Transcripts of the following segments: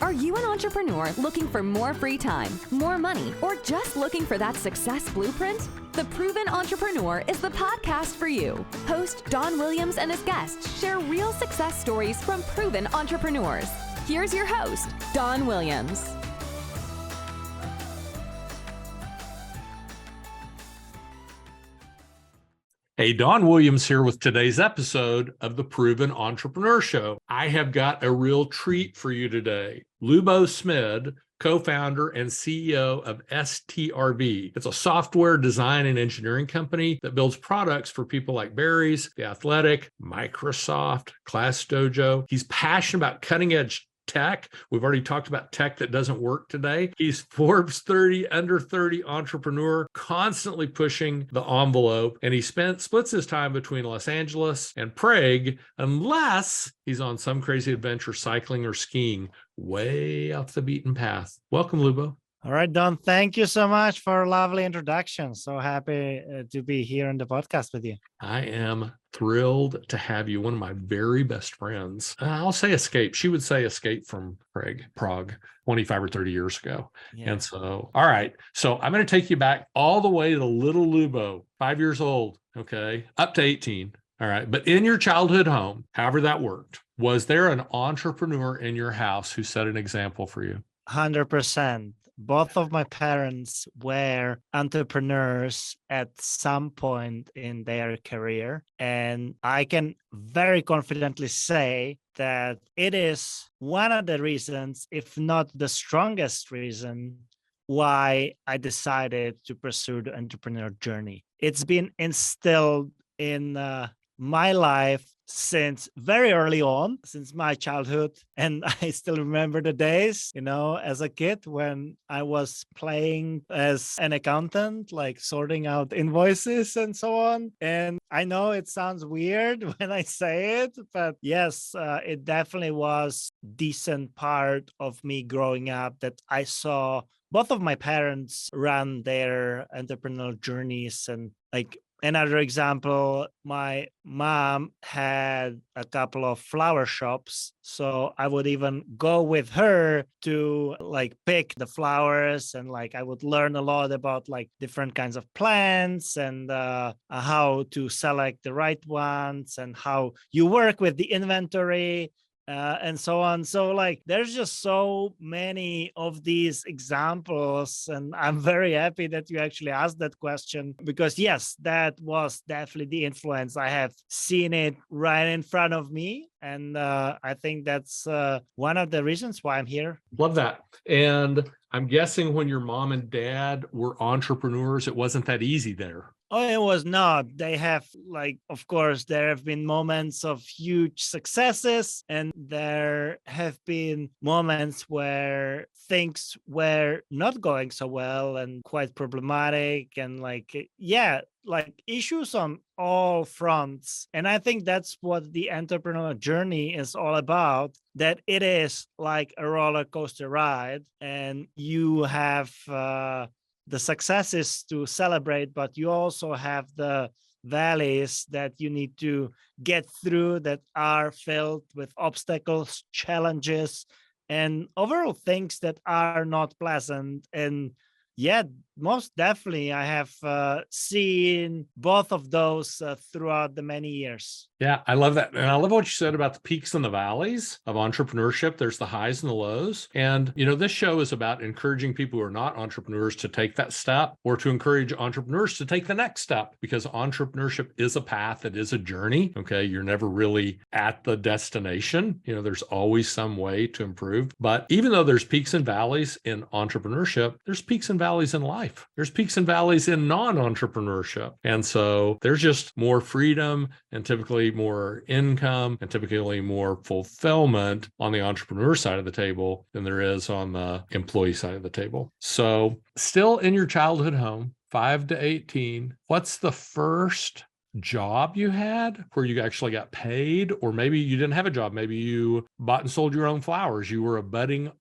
Are you an entrepreneur looking for more free time, more money, or just looking for that success blueprint? The Proven Entrepreneur is the podcast for you. Host Don Williams and his guests share real success stories from proven entrepreneurs. Here's your host, Don Williams. Hey, Don Williams here with today's episode of the Proven Entrepreneur Show. I have got a real treat for you today. Lubo Smid, co-founder and CEO of STRV. It's a software design and engineering company that builds products for people like Barry's, The Athletic, Microsoft, Class Dojo. He's passionate about cutting edge tech. We've already talked about tech that doesn't work today. He's Forbes 30 under 30 entrepreneur, constantly pushing the envelope, and he splits his time between Los Angeles and Prague, unless he's on some crazy adventure cycling or skiing way off the beaten path. Welcome, Lubo. All right, Don, thank you so much for a lovely introduction. So happy to be here on the podcast with you. I am thrilled to have you, one of my very best friends. I'll say escape. She would say escape from Prague 25 or 30 years ago. Yeah. And so, all right. So I'm going to take you back all the way to little Lubo, 5 years old, okay, up to 18. All right. But in your childhood home, however that worked, was there an entrepreneur in your house who set an example for you? 100%. Both of my parents were entrepreneurs at some point in their career. And I can very confidently say that it is one of the reasons, if not the strongest reason, why I decided to pursue the entrepreneurial journey. It's been instilled in my life since very early on, since my childhood. And I still remember the days, as a kid when I was playing as an accountant, like sorting out invoices and so on. And I know it sounds weird when I say it, but yes, it definitely was a decent part of me growing up that I saw both of my parents run their entrepreneurial journeys. And like, another example, my mom had a couple of flower shops. So I would even go with her to pick the flowers, and I would learn a lot about different kinds of plants and how to select the right ones and how you work with the inventory. And so on. So there's just so many of these examples. And I'm very happy that you actually asked that question, because yes, that was definitely the influence. I have seen it right in front of me. And I think that's one of the reasons why I'm here. Love that. And I'm guessing when your mom and dad were entrepreneurs, it wasn't that easy there. Oh, it was not. They have, of course, there have been moments of huge successes, and there have been moments where things were not going so well and quite problematic, and issues on all fronts. And I think that's what the entrepreneurial journey is all about, that it is like a roller coaster ride, and you have the successes to celebrate, but you also have the valleys that you need to get through that are filled with obstacles, challenges, and overall things that are not pleasant. And yet, most definitely, I have seen both of those throughout the many years. Yeah, I love that. And I love what you said about the peaks and the valleys of entrepreneurship. There's the highs and the lows. And, this show is about encouraging people who are not entrepreneurs to take that step, or to encourage entrepreneurs to take the next step, because entrepreneurship is a path. It is a journey. Okay. You're never really at the destination. There's always some way to improve. But even though there's peaks and valleys in entrepreneurship, there's peaks and valleys in life. There's peaks and valleys in non-entrepreneurship. And so there's just more freedom and typically more income and typically more fulfillment on the entrepreneur side of the table than there is on the employee side of the table. So still in your childhood home, 5 to 18, what's the first job you had where you actually got paid? Or maybe you didn't have a job. Maybe you bought and sold your own flowers. You were a budding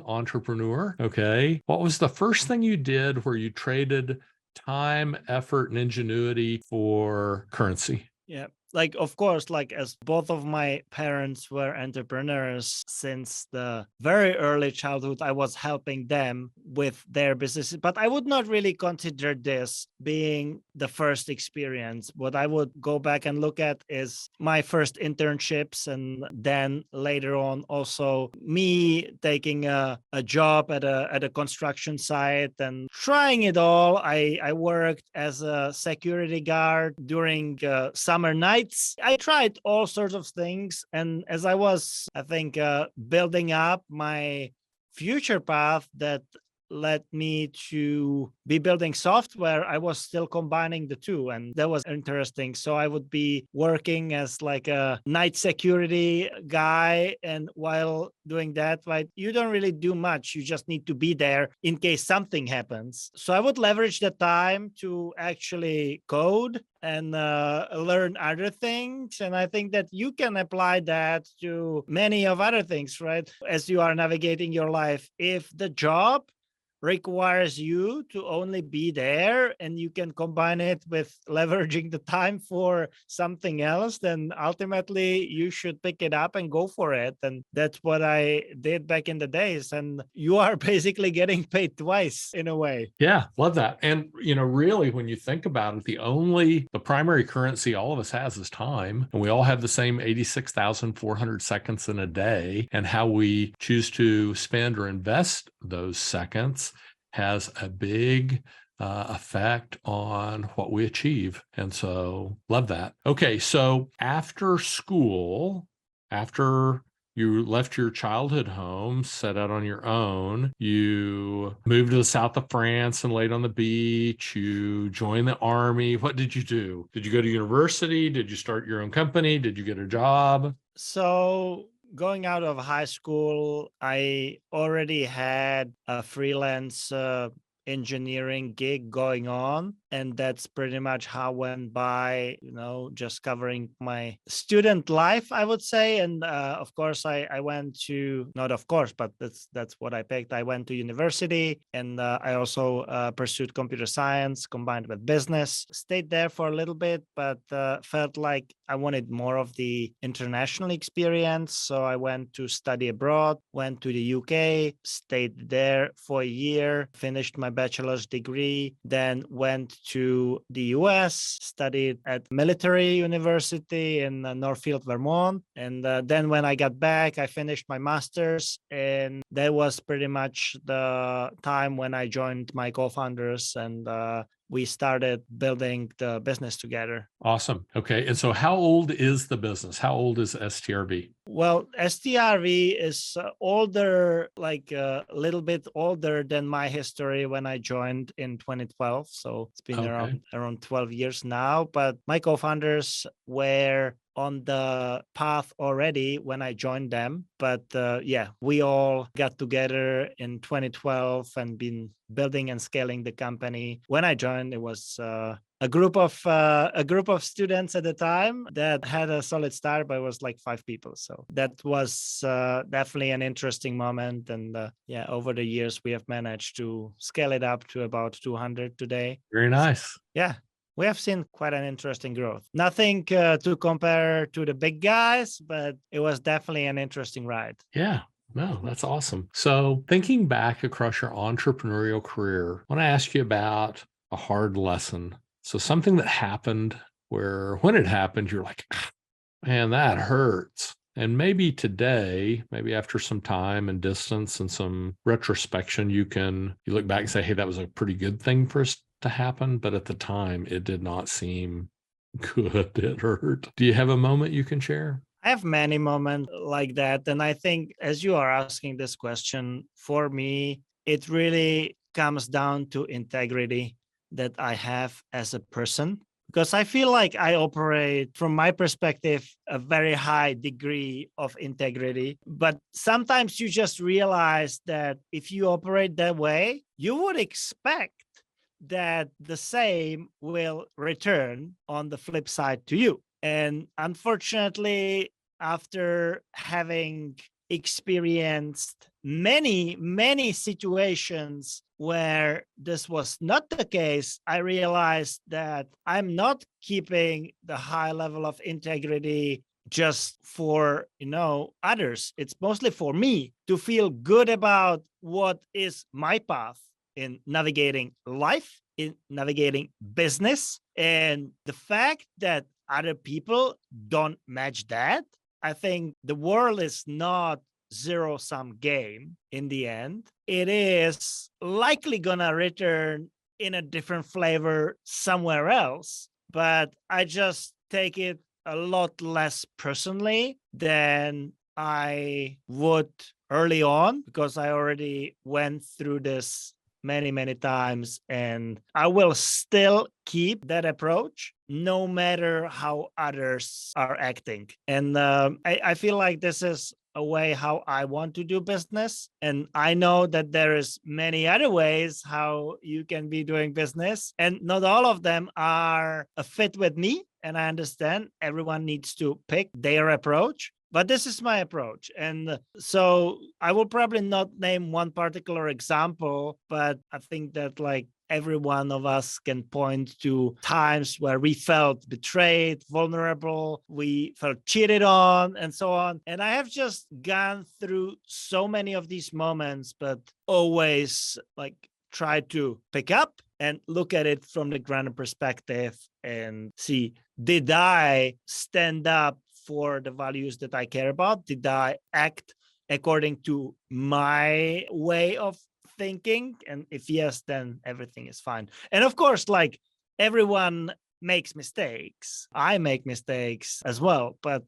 entrepreneur. Okay. What was the first thing you did where you traded time, effort, and ingenuity for currency? Yeah. like, of course, like as both of my parents were entrepreneurs since the very early childhood, I was helping them with their businesses, but I would not really consider this being the first experience. What I would go back and look at is my first internships, and then later on also me taking a job at a construction site and trying it all. I worked as a security guard during summer nights. I tried all sorts of things, and as I was, I think, building up my future path that led me to be building software, I was still combining the two, and that was interesting. So I would be working as like a night security guy, and while doing that, right, you don't really do much. You just need to be there in case something happens. So I would leverage the time to actually code and learn other things. And I think that you can apply that to many of other things, right? As you are navigating your life, if the job requires you to only be there and you can combine it with leveraging the time for something else, then ultimately you should pick it up and go for it. And that's what I did back in the days. And you are basically getting paid twice in a way. Yeah, love that. And, really, when you think about it, the primary currency all of us has is time. And we all have the same 86,400 seconds in a day. And how we choose to spend or invest those seconds has a big effect on what we achieve. And so love that. Okay, so after school, after you left your childhood home, set out on your own, you moved to the south of France and laid on the beach, you joined the army. What did you do? Did you go to university? Did you start your own company? Did you get a job? So going out of high school, I already had a freelance engineering gig going on, and that's pretty much how I went by, just covering my student life, I would say. And of course, I went to, not of course, but that's what I picked. I went to university, and I also pursued computer science combined with business. Stayed there for a little bit, but felt like I wanted more of the international experience. So I went to study abroad, went to the UK, stayed there for a year, finished my bachelor's degree, then went to the US, studied at military university in Northfield, Vermont. And then when I got back, I finished my master's. And that was pretty much the time when I joined my co-founders, and we started building the business together. Awesome. Okay. And so how old is the business? How old is STRV? Well, STRV is older, like a little bit older than my history when I joined in 2012. So it's been around 12 years now. But my co-founders were on the path already when I joined them. But we all got together in 2012 and been building and scaling the company. When I joined, it was a group of students at the time that had a solid start, but it was like 5 people. So that was definitely an interesting moment. And over the years, we have managed to scale it up to about 200 today. Very nice. Yeah. We have seen quite an interesting growth. Nothing to compare to the big guys, but it was definitely an interesting ride. Yeah. No, that's awesome. So thinking back across your entrepreneurial career, I want to ask you about a hard lesson. So something that happened where when it happened, you're like, man, that hurts. And maybe today, maybe after some time and distance and some retrospection, you look back and say, hey, that was a pretty good thing for us to happen. But at the time, it did not seem good. It hurt. Do you have a moment you can share? I have many moments like that. And I think as you are asking this question, for me, it really comes down to integrity that I have as a person. Because I feel like I operate, from my perspective, a very high degree of integrity. But sometimes you just realize that if you operate that way, you would expect that the same will return on the flip side to you. And unfortunately, after having experienced many, many situations where this was not the case, I realized that I'm not keeping the high level of integrity just for others. It's mostly for me to feel good about what is my path in navigating life, in navigating business. And the fact that other people don't match that, I think the world is not zero-sum game in the end. It is likely gonna return in a different flavor somewhere else, but I just take it a lot less personally than I would early on, because I already went through this many, many times, and I will still keep that approach no matter how others are acting. And I feel like this is a way how I want to do business. And I know that there is many other ways how you can be doing business, and not all of them are a fit with me. And I understand everyone needs to pick their approach, but this is my approach. And so I will probably not name one particular example, but I think that like every one of us can point to times where we felt betrayed, vulnerable, we felt cheated on, and so on. And I have just gone through so many of these moments, but always like try to pick up and look at it from the grander perspective and see, did I stand up for the values that I care about? Did I act according to my way of thinking? And if yes, then everything is fine. And of course, like everyone makes mistakes. I make mistakes as well, but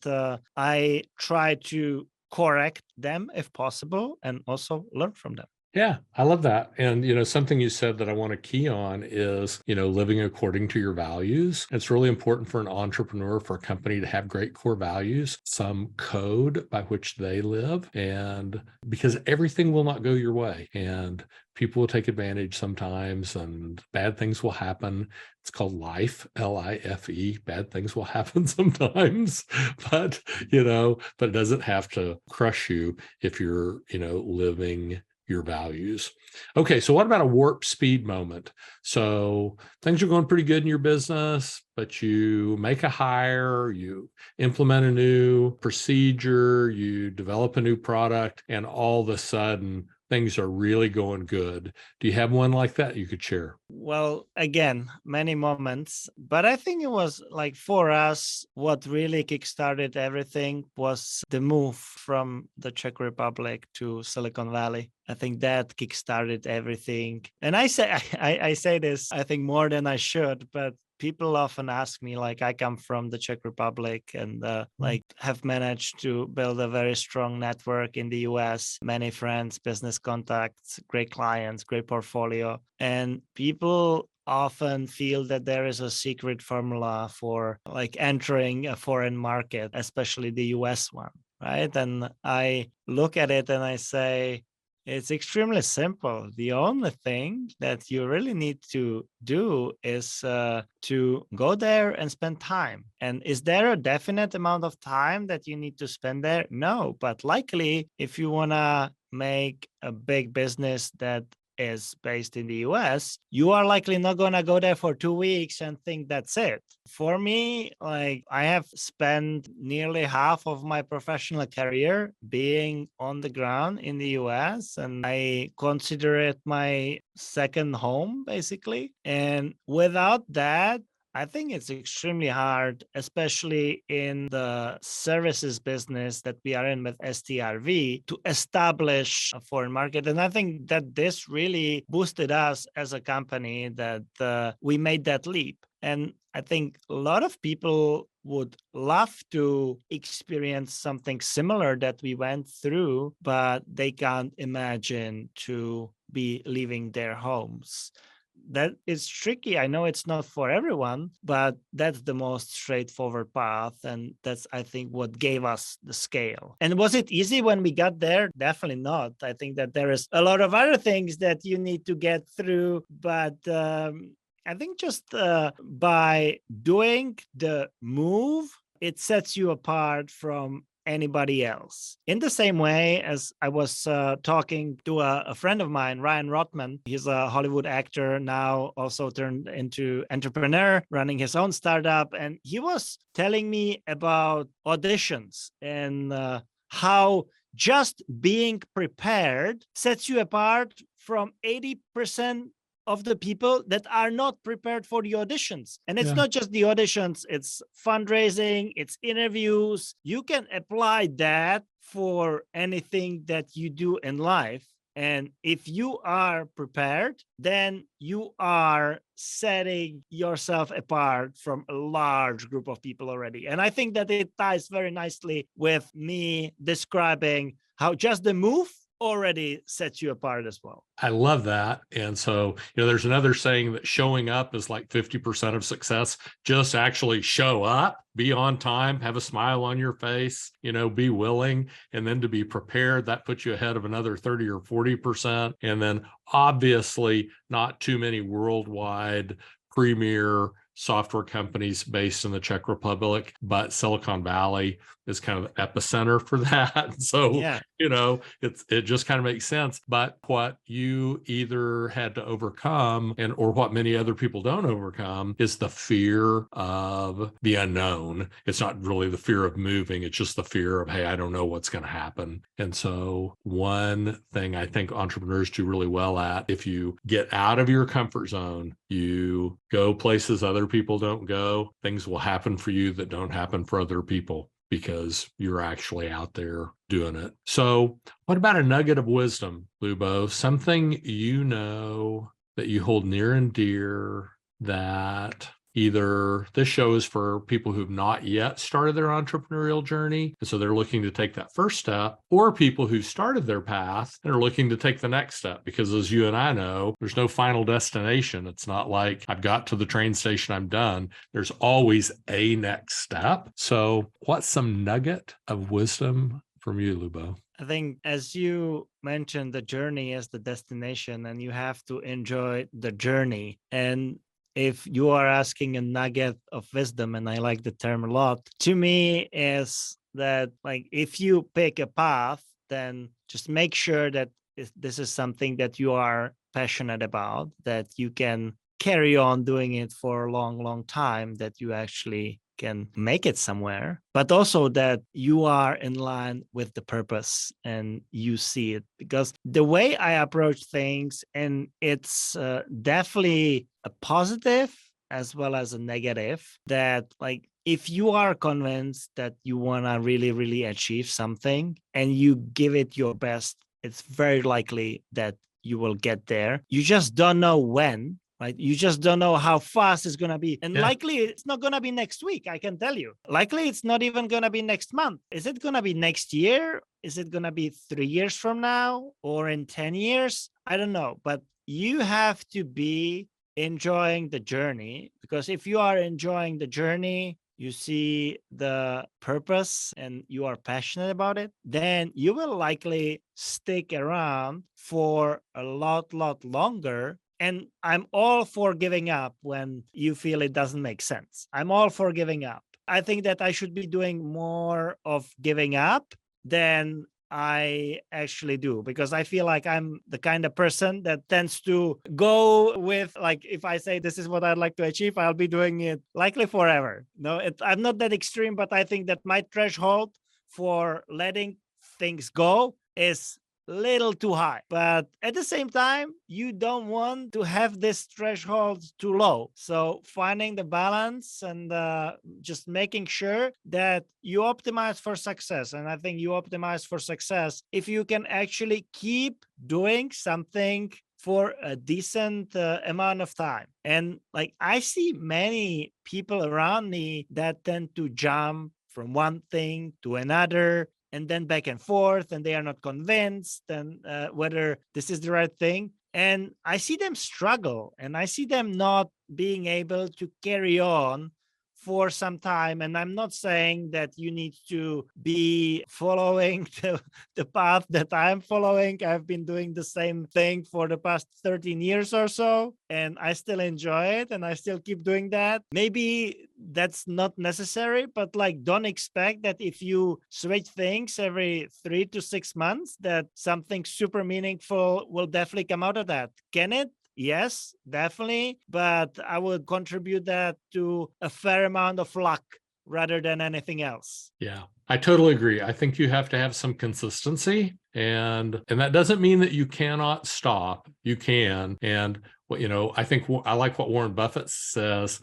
I try to correct them if possible and also learn from them. Yeah, I love that. And, something you said that I want to key on is, living according to your values. It's really important for an entrepreneur, for a company to have great core values, some code by which they live, and because everything will not go your way and people will take advantage sometimes and bad things will happen. It's called life, Life. Bad things will happen sometimes, but it doesn't have to crush you if you're, living your values. Okay, so what about a warp speed moment? So things are going pretty good in your business, but you make a hire, you implement a new procedure, you develop a new product, and all of a sudden things are really going good. Do you have one like that you could share? Well, again, many moments, but I think it was like for us, what really kickstarted everything was the move from the Czech Republic to Silicon Valley. I think that kickstarted everything. And I say this, I think more than I should, but people often ask me, like, I come from the Czech Republic and like have managed to build a very strong network in the US, many friends, business contacts, great clients, great portfolio. And people often feel that there is a secret formula for like entering a foreign market, especially the US one, right? And I look at it and I say, it's extremely simple. The only thing that you really need to do is to go there and spend time. And is there a definite amount of time that you need to spend there? No, but likely if you want to make a big business that is based in the US, you are likely not going to go there for 2 weeks and think that's it. For me, like I have spent nearly half of my professional career being on the ground in the US, and I consider it my second home, basically. And without that, I think it's extremely hard, especially in the services business that we are in with STRV, to establish a foreign market. And I think that this really boosted us as a company, that we made that leap. And I think a lot of people would love to experience something similar that we went through, but they can't imagine to be leaving their homes. That is tricky. I know it's not for everyone, but that's the most straightforward path. And that's, I think, what gave us the scale. And was it easy when we got there? Definitely not. I think that there is a lot of other things that you need to get through. But I think just by doing the move, it sets you apart from anybody else. In the same way as I was talking to a friend of mine, Ryan Rothman. He's a Hollywood actor, now also turned into entrepreneur, running his own startup. And he was telling me about auditions and how just being prepared sets you apart from 80% of the people that are not prepared for the auditions. And it's not just the auditions, it's fundraising, it's interviews. You can apply that for anything that you do in life. And if you are prepared, then you are setting yourself apart from a large group of people already. And I think that it ties very nicely with me describing how just the move already sets you apart as well. I love that. And so, there's another saying that showing up is like 50% of success. Just actually show up, be on time, have a smile on your face, be willing, and then to be prepared. That puts you ahead of another 30 or 40%. And then obviously not too many worldwide premier software companies based in the Czech Republic, but Silicon Valley is kind of the epicenter for that. So, it just kind of makes sense. But what you either had to overcome or what many other people don't overcome is the fear of the unknown. It's not really the fear of moving. It's just the fear of, hey, I don't know what's going to happen. And so one thing I think entrepreneurs do really well at, if you get out of your comfort zone, you go places other people don't go, things will happen for you that don't happen for other people because you're actually out there doing it. So what about a nugget of wisdom, Lubo? Something that you hold near and dear, that either this show is for people who've not yet started their entrepreneurial journey, and so they're looking to take that first step, or people who started their path and are looking to take the next step. Because as you and I know, there's no final destination. It's not like I've got to the train station, I'm done. There's always a next step. So what's some nugget of wisdom from you, Lubo? I think, as you mentioned, the journey is the destination, and you have to enjoy the journey. And if you are asking a nugget of wisdom, and I like the term a lot, to me is that, like, if you pick a path, then just make sure that this is something that you are passionate about, that you can carry on doing it for a long, long time, that you actually can make it somewhere, but also that you are in line with the purpose and you see it. Because the way I approach things, and it's definitely a positive as well as a negative, that like if you are convinced that you want to really, really achieve something and you give it your best, it's very likely that you will get there. You just don't know when. Right? You just don't know how fast it's going to be. And likely it's not going to be next week, I can tell you. Likely it's not even going to be next month. Is it going to be next year? Is it going to be 3 years from now or in 10 years? I don't know. But you have to be enjoying the journey, because if you are enjoying the journey, you see the purpose and you are passionate about it, then you will likely stick around for a lot longer. And I'm all for giving up when you feel it doesn't make sense. I'm all for giving up. I think that I should be doing more of giving up than I actually do, because I feel like I'm the kind of person that tends to go with, like, if I say this is what I'd like to achieve, I'll be doing it likely forever. No, I'm not that extreme, but I think that my threshold for letting things go is little too high. But at the same time, you don't want to have this threshold too low. So finding the balance and just making sure that you optimize for success. And I think you optimize for success if you can actually keep doing something for a decent amount of time. And like, I see many people around me that tend to jump from one thing to another, and then back and forth, and they are not convinced and whether this is the right thing. And I see them struggle, and I see them not being able to carry on for some time. And I'm not saying that you need to be following the path that I'm following. I've been doing the same thing for the past 13 years or so, and I still enjoy it and I still keep doing that. Maybe that's not necessary, but like, don't expect that if you switch things every 3 to 6 months, that something super meaningful will definitely come out of that. Can it? Yes, definitely. But I would contribute that to a fair amount of luck rather than anything else. Yeah, I totally agree. I think you have to have some consistency, and that doesn't mean that you cannot stop. You can. And I think I like what Warren Buffett says.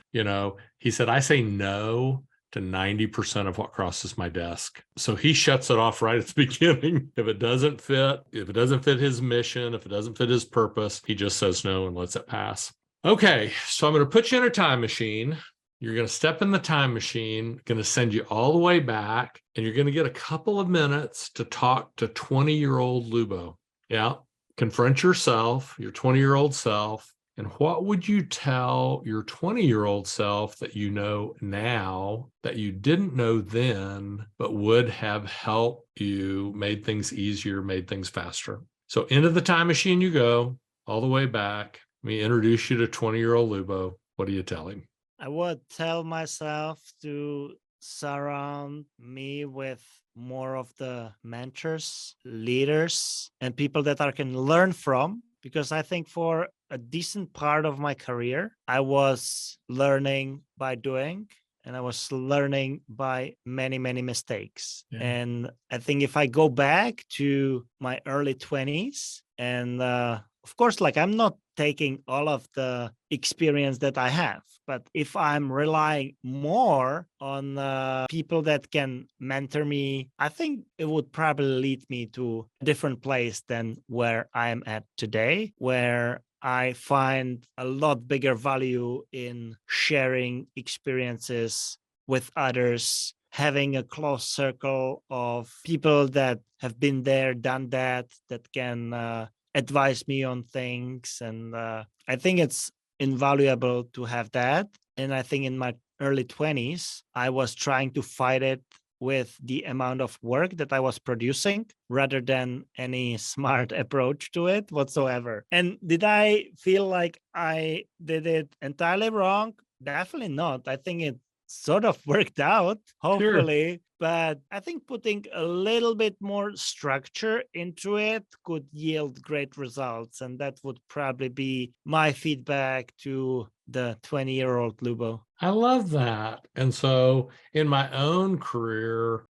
He said, I say no to 90% of what crosses my desk. So he shuts it off right at the beginning. If it doesn't fit his mission, if it doesn't fit his purpose, he just says no and lets it pass. Okay, so I'm going to put you in a time machine. You're going to step in the time machine, going to send you all the way back, and you're going to get a couple of minutes to talk to 20-year-old Lubo. Yeah, confront yourself, your 20-year-old self. And what would you tell your 20-year-old self that you know now that you didn't know then, but would have helped you, made things easier, made things faster? So into the time machine you go, all the way back. Let me introduce you to 20-year-old Lubo. What do you tell him? I would tell myself to surround me with more of the mentors, leaders, and people that I can learn from. Because I think for a decent part of my career, I was learning by doing, and I was learning by many, many mistakes. Yeah. And I think if I go back to my early 20s, and of course, like, I'm not taking all of the experience that I have, but if I'm relying more on people that can mentor me, I think it would probably lead me to a different place than where I'm at today, where I find a lot bigger value in sharing experiences with others, having a close circle of people that have been there, done that, that can advise me on things. And I think it's invaluable to have that. And I think in my early 20s, I was trying to fight it with the amount of work that I was producing rather than any smart approach to it whatsoever. And did I feel like I did it entirely wrong? Definitely not. I think it sort of worked out, hopefully. Sure. But I think putting a little bit more structure into it could yield great results. And that would probably be my feedback to the 20-year-old Lubo. I love that. And so in my own career,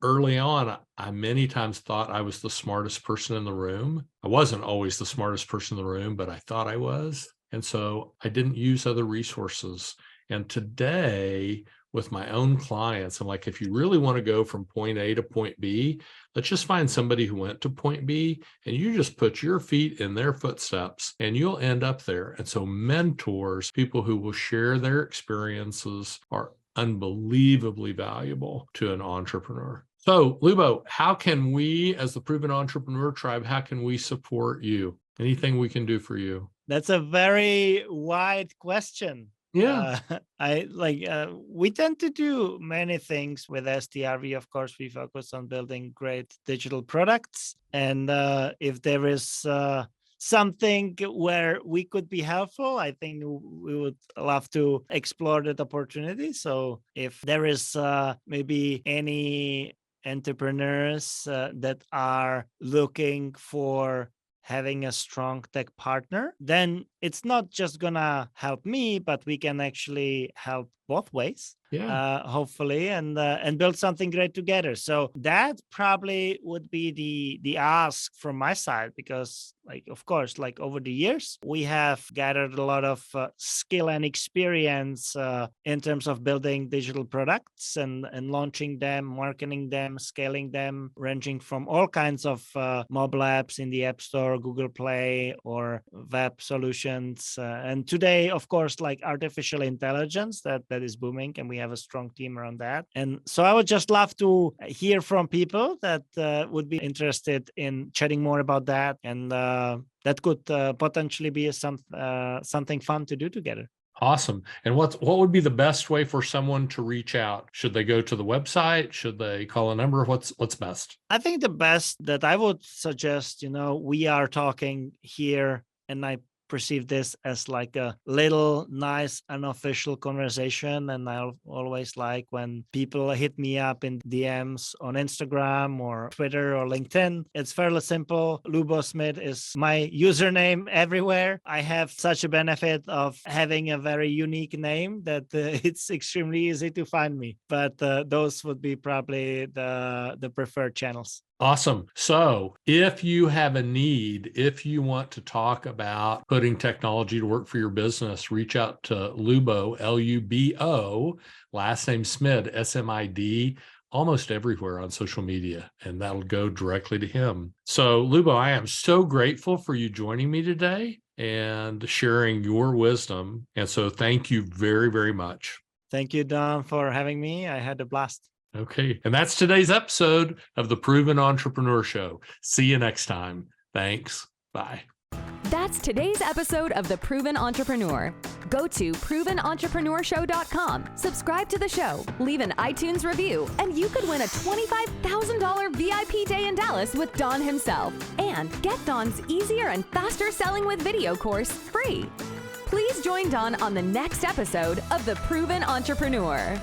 early on, I many times thought I was the smartest person in the room. I wasn't always the smartest person in the room, but I thought I was. And so I didn't use other resources. And today, with my own clients, I'm like, if you really want to go from point A to point B, let's just find somebody who went to point B and you just put your feet in their footsteps and you'll end up there. And so mentors, people who will share their experiences, are unbelievably valuable to an entrepreneur. So, Lubo, how can we, as the Proven Entrepreneur Tribe, how can we support you? Anything we can do for you? That's a very wide question. Yeah. We tend to do many things with STRV. Of course, we focus on building great digital products. And if there is something where we could be helpful, I think we would love to explore that opportunity. So if there is maybe any entrepreneurs that are looking for having a strong tech partner, then it's not just gonna help me, but we can actually help both ways, hopefully, and build something great together. So that probably would be the ask from my side, because of course, over the years, we have gathered a lot of skill and experience in terms of building digital products and launching them, marketing them, scaling them, ranging from all kinds of mobile apps in the App Store, Google Play, or web solutions. And today, of course, artificial intelligence, that is booming, and we have a strong team around that. And so I would just love to hear from people that would be interested in chatting more about that, and that could potentially be something fun to do together. Awesome. And what would be the best way for someone to reach out? Should they go to the website? Should they call a number? What's best? I think the best that I would suggest, we are talking here, and I perceive this as like a little nice unofficial conversation. And I always like when people hit me up in DMs on Instagram or Twitter or LinkedIn. It's fairly simple. Lubo Smid is my username everywhere. I have such a benefit of having a very unique name that it's extremely easy to find me. But those would be probably the preferred channels. Awesome. So if you have a need, if you want to talk about putting technology to work for your business, reach out to Lubo, Lubo, last name Smid, Smid, almost everywhere on social media, and that'll go directly to him. So Lubo, I am so grateful for you joining me today and sharing your wisdom. And so thank you very, very much. Thank you, Don, for having me. I had a blast. Okay. And that's today's episode of the Proven Entrepreneur Show. See you next time. Thanks. Bye. That's today's episode of The Proven Entrepreneur. Go to provenentrepreneurshow.com, subscribe to the show, leave an iTunes review, and you could win a $25,000 VIP day in Dallas with Don himself. And get Don's easier and faster selling with video course free. Please join Don on the next episode of The Proven Entrepreneur.